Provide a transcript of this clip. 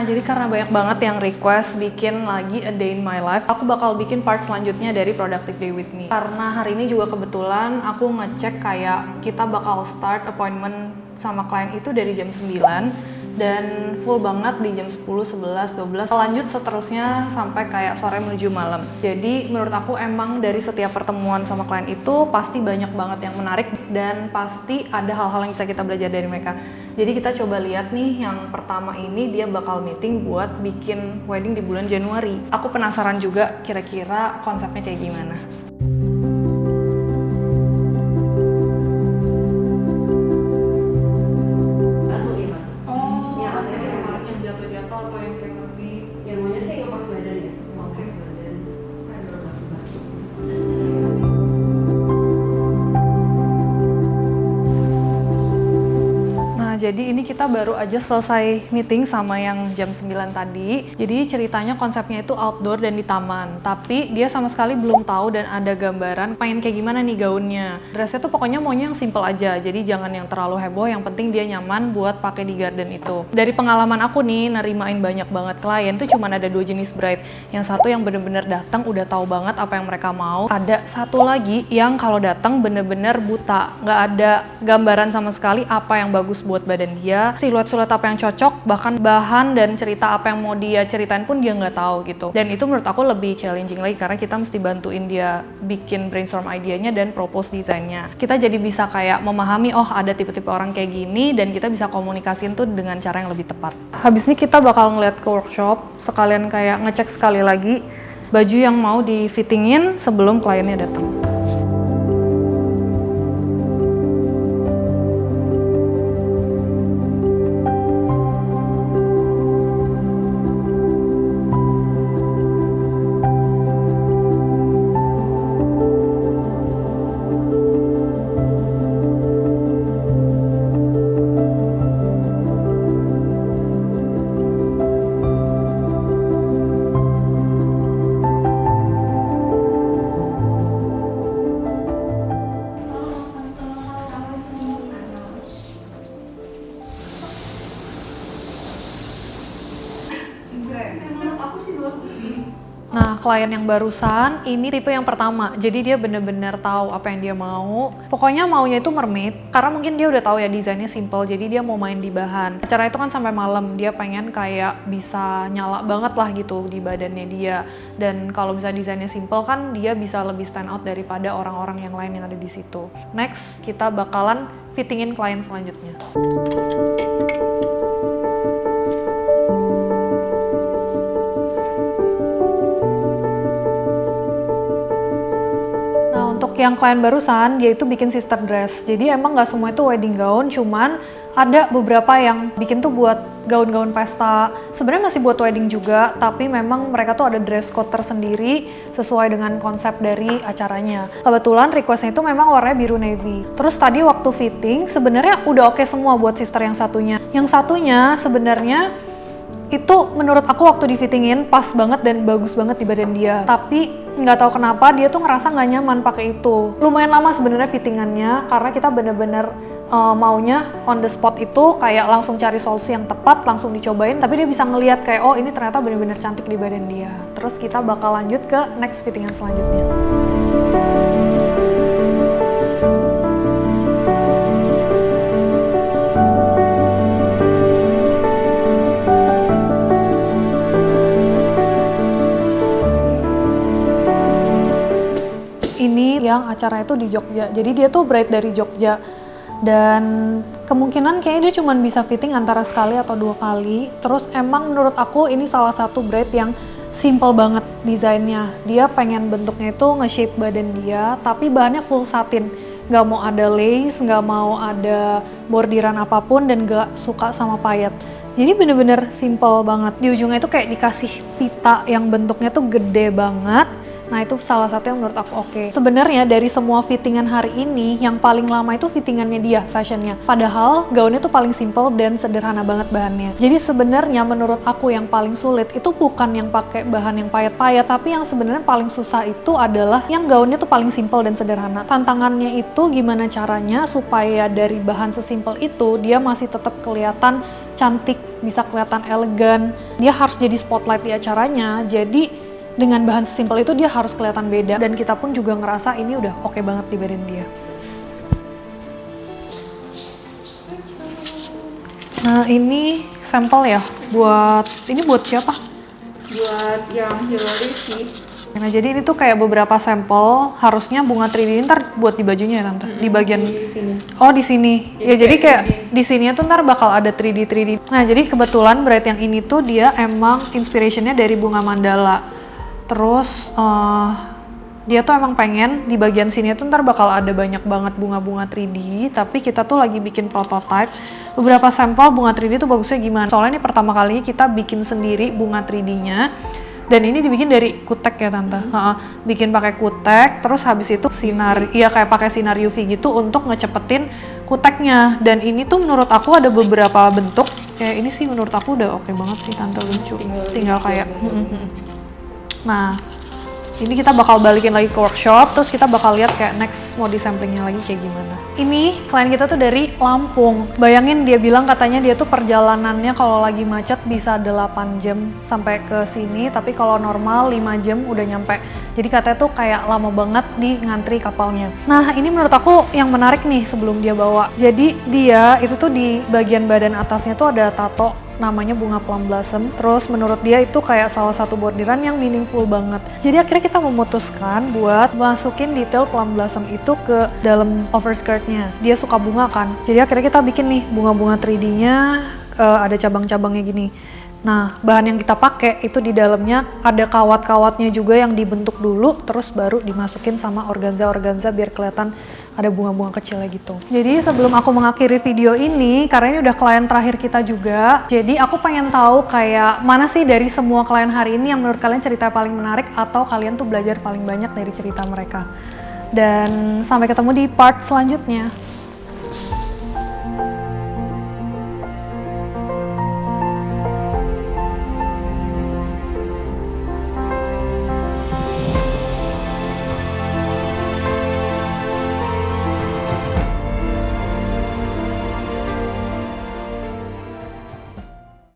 jadi karena banyak banget yang request bikin lagi a day in my life, aku bakal bikin part selanjutnya dari Productive Day with Me. Karena hari ini juga kebetulan aku ngecek kayak kita bakal start appointment sama klien itu dari jam 9 dan full banget di jam 10, 11, 12, lanjut seterusnya sampai kayak sore menuju malam. Jadi menurut aku emang dari setiap pertemuan sama klien itu pasti banyak banget yang menarik dan pasti ada hal-hal yang bisa kita belajar dari mereka. Jadi kita coba lihat nih, yang pertama ini dia bakal meeting buat bikin wedding di bulan Januari. Aku penasaran juga kira-kira konsepnya kayak gimana. Jadi ini kita baru aja selesai meeting sama yang jam 9 tadi. Jadi ceritanya konsepnya itu outdoor dan di taman. Tapi dia sama sekali belum tahu dan ada gambaran pengen kayak gimana nih gaunnya. Dressnya tuh pokoknya maunya yang simple aja. Jadi jangan yang terlalu heboh, yang penting dia nyaman buat pakai di garden itu. Dari pengalaman aku nih, nerimain banyak banget klien tuh cuma ada 2 jenis bride. Yang satu yang bener-bener datang udah tahu banget apa yang mereka mau. Ada satu lagi yang kalau datang bener-bener buta. Nggak ada gambaran sama sekali apa yang bagus buat badan dia, siluet-siluet apa yang cocok, bahkan bahan dan cerita apa yang mau dia ceritain pun dia nggak tahu gitu. Dan itu menurut aku lebih challenging lagi karena kita mesti bantuin dia bikin brainstorm idenya dan propose desainnya. Kita jadi bisa kayak memahami, oh ada tipe-tipe orang kayak gini, dan kita bisa komunikasiin tuh dengan cara yang lebih tepat. Habis ini kita bakal ngeliat ke workshop, sekalian kayak ngecek sekali lagi baju yang mau di fittingin sebelum kliennya datang. Nah, klien yang barusan ini tipe yang pertama. Jadi dia bener-bener tahu apa yang dia mau. Pokoknya maunya itu mermaid, karena mungkin dia udah tahu ya desainnya simple, jadi dia mau main di bahan. Acara itu kan sampai malam, dia pengen kayak bisa nyala banget lah gitu di badannya dia. Dan kalau misalnya desainnya simple kan dia bisa lebih stand out daripada orang-orang yang lain yang ada di situ. Next, kita bakalan fittingin klien selanjutnya. Untuk yang klien barusan, dia itu bikin sister dress. Jadi emang nggak semua itu wedding gown, cuman ada beberapa yang bikin tuh buat gaun-gaun pesta. Sebenarnya masih buat wedding juga, tapi memang mereka tuh ada dress code tersendiri sesuai dengan konsep dari acaranya. Kebetulan requestnya itu memang warnanya biru navy. Terus tadi waktu fitting, sebenarnya udah oke semua buat sister yang satunya. Yang satunya sebenarnya itu menurut aku waktu di fittingin pas banget dan bagus banget di badan dia. Tapi nggak tahu kenapa dia tuh ngerasa nggak nyaman pakai itu. Lumayan lama sebenarnya fittingannya karena kita bener-bener maunya on the spot itu kayak langsung cari solusi yang tepat, langsung dicobain. Tapi dia bisa ngelihat kayak oh ini ternyata bener-bener cantik di badan dia. Terus kita bakal lanjut ke next fittingan selanjutnya. Ini yang acara itu di Jogja, jadi dia tuh bride dari Jogja dan kemungkinan kayaknya dia cuma bisa fitting antara sekali atau 2 kali. Terus emang menurut aku ini salah satu bride yang simple banget desainnya. Dia pengen bentuknya itu nge-shape badan dia, tapi bahannya full satin, nggak mau ada lace, nggak mau ada bordiran apapun, dan nggak suka sama payet. Jadi bener-bener simple banget. Di ujungnya itu kayak dikasih pita yang bentuknya tuh gede banget. Nah itu salah satu yang menurut aku oke. Sebenarnya dari semua fittingan hari ini, yang paling lama itu fittingannya dia, sessionnya. Padahal gaunnya tuh paling simple dan sederhana banget bahannya. Jadi sebenarnya menurut aku yang paling sulit itu bukan yang pakai bahan yang payet-payet, tapi yang sebenarnya paling susah itu adalah yang gaunnya tuh paling simple dan sederhana. Tantangannya itu gimana caranya supaya dari bahan sesimpel itu dia masih tetap kelihatan cantik bisa kelihatan elegan. Dia harus jadi spotlight di acaranya, jadi dengan bahan sesimpel itu dia harus kelihatan beda. Dan kita pun juga ngerasa ini udah oke banget di badan dia. Nah ini sampel ya, ini buat siapa? Buat yang Hillary sih. Nah jadi ini tuh kayak beberapa sampel, harusnya bunga 3D ntar buat di bajunya ya Tante? Di bagian di sini. Oh di sini. Ya jadi kayak di sini tuh ntar bakal ada 3D. Nah jadi kebetulan Bright yang ini tuh dia emang inspirationnya dari bunga mandala. Terus dia tuh emang pengen di bagian sini tuh ntar bakal ada banyak banget bunga-bunga 3D, tapi kita tuh lagi bikin prototype beberapa sampel bunga 3D tuh bagusnya gimana. Soalnya ini pertama kalinya kita bikin sendiri bunga 3D-nya. Dan ini dibikin dari kutek ya Tante. Bikin pakai kutek, terus habis itu kayak pakai sinar UV gitu untuk ngecepetin kuteknya. Dan ini tuh menurut aku ada beberapa bentuk. Kayak ini sih menurut aku udah oke banget sih Tante, lucu. Tinggal kayak Nah, ini kita bakal balikin lagi ke workshop, terus kita bakal lihat kayak next mau disamplingnya lagi kayak gimana. Ini klien kita tuh dari Lampung. Bayangin dia bilang katanya dia tuh perjalanannya kalau lagi macet bisa 8 jam sampai ke sini, tapi kalau normal 5 jam udah nyampe. Jadi katanya tuh kayak lama banget di ngantri kapalnya. Nah ini menurut aku yang menarik nih sebelum dia bawa. Jadi dia itu tuh di bagian badan atasnya tuh ada tato namanya bunga plum blossom. Terus menurut dia itu kayak salah satu bordiran yang meaningful banget. Jadi akhirnya kita memutuskan buat masukin detail plum blossom itu ke dalam overskirtnya. Dia suka bunga kan. Jadi akhirnya kita bikin nih bunga-bunga 3D-nya ada cabang-cabangnya gini. Nah, bahan yang kita pakai itu di dalamnya ada kawat-kawatnya juga yang dibentuk dulu, terus baru dimasukin sama organza-organza biar kelihatan ada bunga-bunga kecilnya gitu. Jadi sebelum aku mengakhiri video ini, karena ini udah klien terakhir kita juga, jadi aku pengen tahu kayak mana sih dari semua klien hari ini yang menurut kalian cerita paling menarik atau kalian tuh belajar paling banyak dari cerita mereka. Dan sampai ketemu di part selanjutnya.